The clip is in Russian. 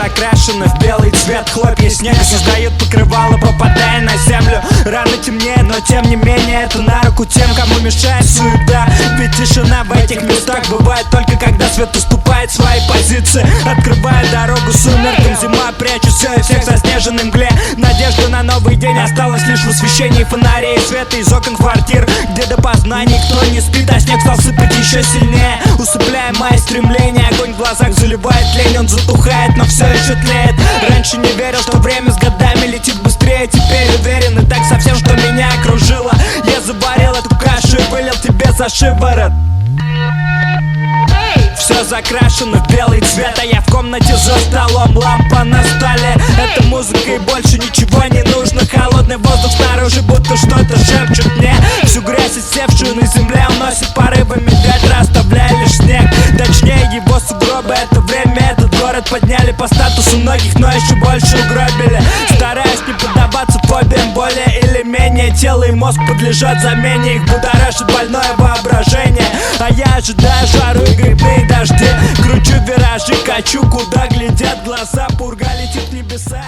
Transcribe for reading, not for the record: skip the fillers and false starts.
закрашены в белый цвет. Хлопья снега создают покрывало, попадая на землю. Рано темнеет, но тем не менее это на руку тем, кому мешает суета. Ведь тишина в этих местах бывает только когда свет уступает свои позиции, открывая дорогу сумеркам. Зима прячет все и всех в заснеженной мгле. Надежда на новый день осталась лишь в освещении фонарей, света из окон квартир, где допоздна никто не спит, а снег стал сыпать еще сильнее, усыпляя мои стремления. Огонь в глазах заливает лень, он затухает, но все еще тлеет. Раньше не верил, что время с годами летит быстрее, теперь уверен и так со всем, что меня окружило. Я заварил эту кашу и вылил тебе за шиворот. Все закрашено в белый цвет, а я в комнате за столом, лампа на столе. Это музыка и больше ничего не нужно. Холодный воздух снаружи будто что-то шепчет мне. Всю грязь, севшую на земле, уносит порывами ветра, оставляя лишь снег. Точнее его сугробы. Это время, этот город подняли по статусу многих, но еще больше угробили. Стараюсь не поддаваться фобиям, более или менее тело и мозг подлежат замене. Их будоражит больное воображение, а я ожидаю жару и грибные дожди. Кручу виражи, качу, куда глядят глаза. Пурга летит в небеса.